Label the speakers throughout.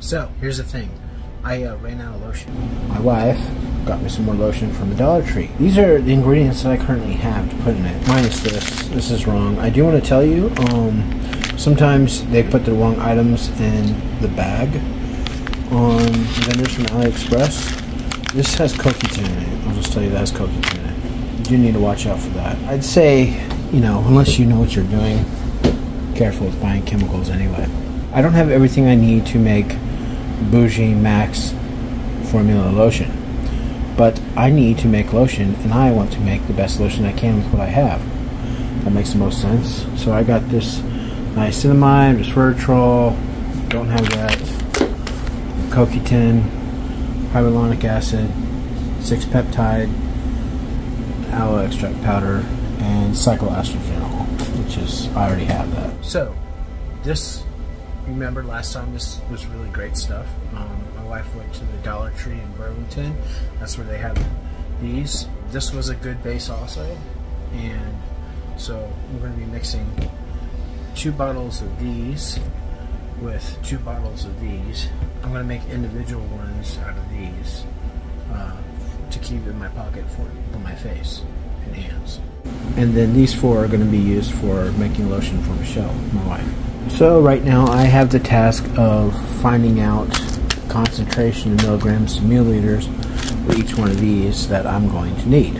Speaker 1: So, here's the thing. I ran out of lotion. My wife got me some more lotion from the Dollar Tree. These are the ingredients that I currently have to put in it. Minus this. This is wrong. I do want to tell you, sometimes they put the wrong items in the bag on vendors from AliExpress. This has CoQ10 in it. I'll just tell you that has CoQ10 in it. You do need to watch out for that. I'd say, you know, unless you know what you're doing, careful with buying chemicals anyway. I don't have everything I need to make Bougie Max formula lotion, but I need to make lotion, and I want to make the best lotion I can with what I have. That makes the most sense. So I got this niacinamide, resveratrol, don't have that, CoQ10, hyaluronic acid, 6-peptide, aloe extract powder, and cycloestrogenol, which is, I already have that. So this, remember last time, this was really great stuff. My wife went to the Dollar Tree in Burlington. That's where they have these. This was a good base also, and so we're going to be mixing 2 bottles of these with 2 bottles of these. I'm going to make individual ones out of these to keep in my pocket for my face and hands. And then these 4 are going to be used for making lotion for Michelle, my wife. So right now I have the task of finding out concentration in milligrams to milliliters for each one of these that I'm going to need.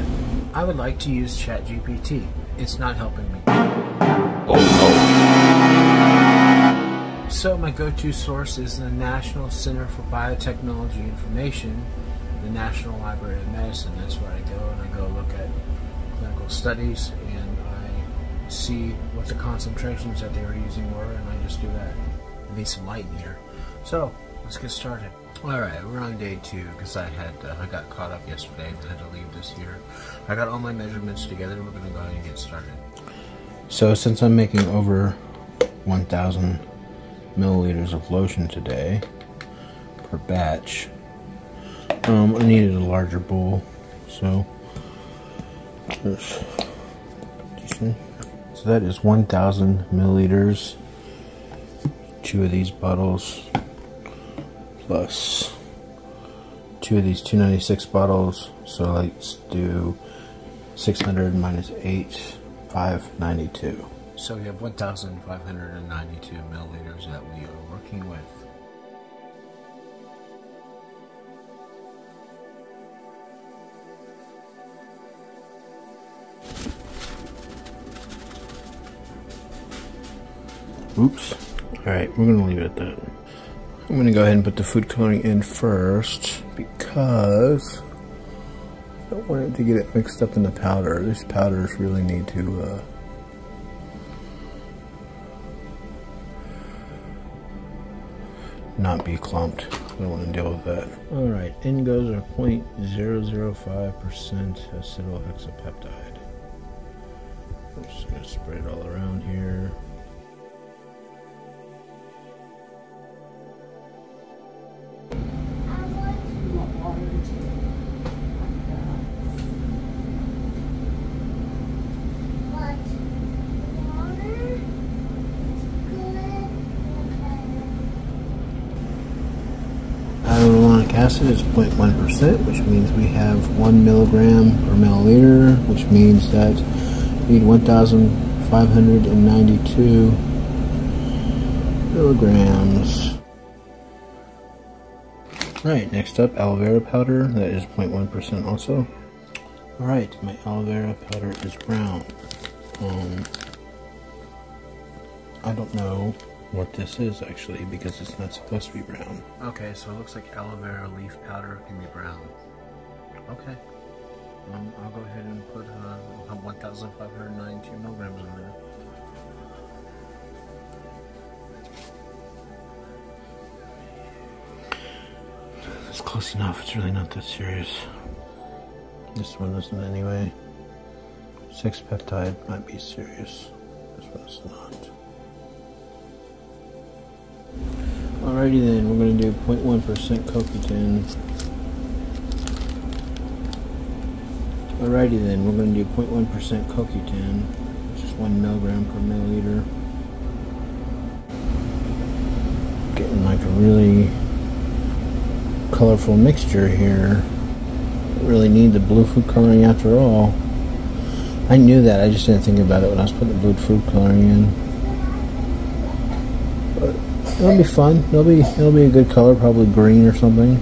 Speaker 1: I would like to use ChatGPT. It's not helping me. Oh no. So my go-to source is the National Center for Biotechnology Information, the National Library of Medicine. That's where I go, and I go look at clinical studies, and I see what the concentrations that they were using were, and I just do that. I need some light in here. So let's get started. Alright, we're on day 2 because I got caught up yesterday and had to leave this here. I got all my measurements together. We're going to go ahead and get started. So since I'm making over 1,000 milliliters of lotion today per batch, I needed a larger bowl. So that is 1,000 milliliters. 2 of these bottles plus 2 of these 296 bottles. So let's do 600 minus 8, 592. So we have 1,592 milliliters that we are working with. Oops. Alright, we're going to leave it at that. I'm going to go ahead and put the food coloring in first because I don't want it to get it mixed up in the powder. These powders really need to not be clumped. I don't want to deal with that. Alright, in goes our 0.005% acetyl-hexapeptide. I'm just going to spread it all around here. Hyaluronic acid is 0.1%, which means we have 1 milligram per milliliter, which means that we need 1,592 milligrams. Alright, next up, aloe vera powder. That is 0.1% also. Alright, my aloe vera powder is brown. I don't know what this is actually because it's not supposed to be brown. Okay, so it looks like aloe vera leaf powder can be brown. Okay. I'll go ahead and put 1,592 milligrams in there. That's close enough. It's really not that serious. This one isn't anyway. 6-peptide might be serious. This one is not. Alrighty then, we're going to do 0.1% CoQ10. Alrighty then, we're going to do 0.1% CoQ10, which is 1 milligram per milliliter. Getting like a really colorful mixture here. Don't really need the blue food coloring after all. I knew that, I just didn't think about it when I was putting the blue food coloring in. But it'll be fun. It'll be a good color, probably green or something.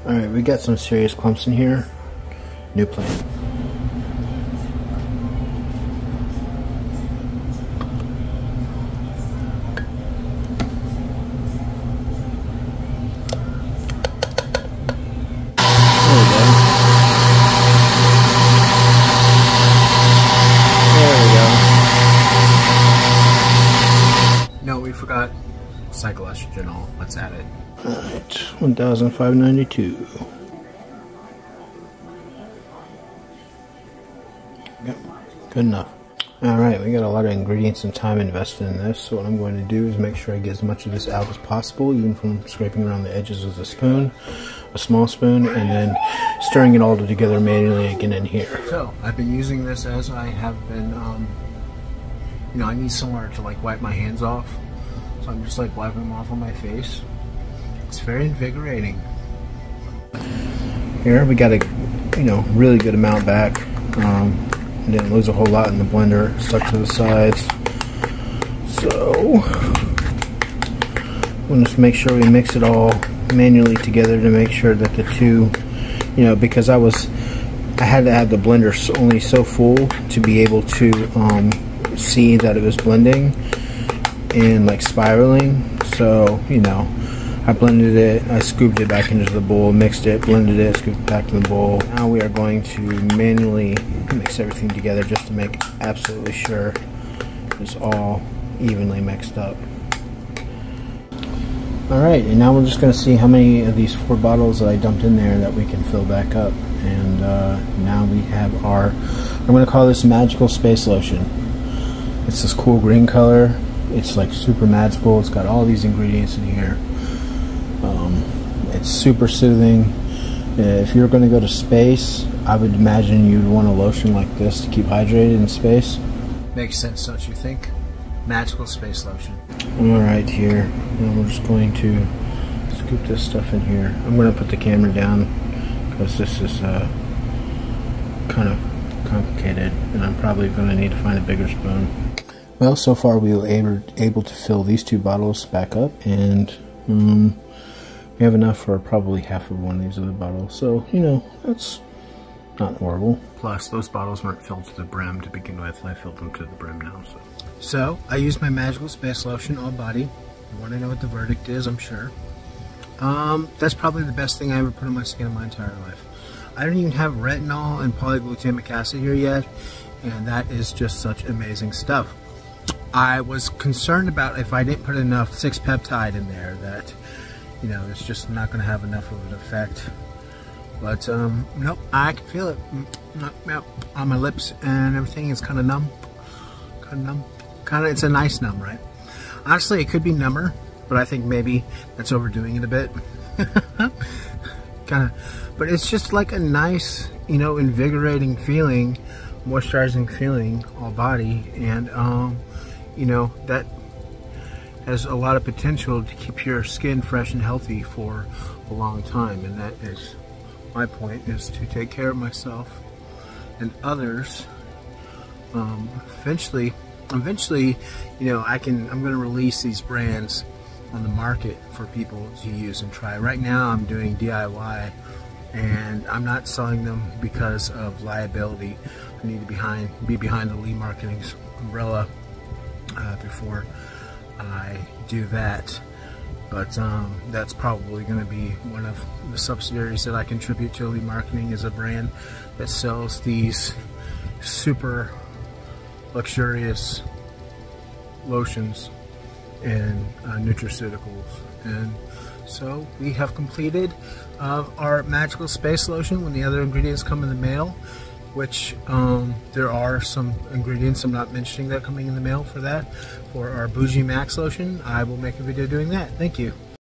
Speaker 1: Alright, we got some serious clumps in here. New plan. Forgot cycloestrogenol. Let's add it. Alright, 1,592. Yep, good enough. Alright, we got a lot of ingredients and time invested in this, so what I'm going to do is make sure I get as much of this out as possible, even from scraping around the edges with a spoon, a small spoon, and then stirring it all together manually again in here. So, I've been using this as I have been, you know, I need somewhere to like wipe my hands off. So I'm just like wiping them off on my face. It's very invigorating. Here we got a, you know, really good amount back. Didn't lose a whole lot in the blender. Stuck to the sides. So we'll just make sure we mix it all manually together to make sure that the two, you know, because I had to have the blender only so full to be able to see that it was blending and like spiraling. So, you know, I blended it, I scooped it back into the bowl, mixed it, blended it, scooped it back to the bowl. Now we are going to manually mix everything together just to make absolutely sure it's all evenly mixed up. Alright, and now we're just going to see how many of these 4 bottles that I dumped in there that we can fill back up. And now we have our, I'm going to call this Magical Space Lotion. It's this cool green color. It's like super magical. It's got all these ingredients in here. It's super soothing. If you're going to go to space, I would imagine you'd want a lotion like this to keep hydrated in space. Makes sense, don't you think? Magical Space Lotion. Alright, here. And we're just going to scoop this stuff in here. I'm going to put the camera down because this is kind of complicated and I'm probably going to need to find a bigger spoon. Well, so far we were able to fill these 2 bottles back up, and we have enough for probably half of one of these other bottles. So, you know, that's not horrible. Plus, those bottles weren't filled to the brim to begin with. I filled them to the brim now. So I used my Magical Space Lotion all body. You want to know what the verdict is, I'm sure. That's probably the best thing I ever put on my skin in my entire life. I don't even have retinol and polyglutamic acid here yet, and that is just such amazing stuff. I was concerned about if I didn't put enough 6-peptide in there that, you know, it's just not going to have enough of an effect. But, nope, I can feel it on my lips and everything is kind of numb. It's a nice numb, right? Honestly, it could be number, but I think maybe that's overdoing it a bit. But it's just like a nice, you know, invigorating feeling, moisturizing feeling all body, and you know, that has a lot of potential to keep your skin fresh and healthy for a long time. And that is my point, is to take care of myself and others. Eventually, you know, I'm going to release these brands on the market for people to use and try. Right now I'm doing DIY, and I'm not selling them because of liability. I need to be behind the Lee Marketing's umbrella before I do that. But that's probably going to be one of the subsidiaries that I contribute to. Lee Marketing is a brand that sells these super luxurious lotions and nutraceuticals. And so we have completed our Magical Space Lotion. When the other ingredients come in the mail, which there are some ingredients I'm not mentioning that are coming in the mail for that, for our Bougie Max Lotion, I will make a video doing that. Thank you.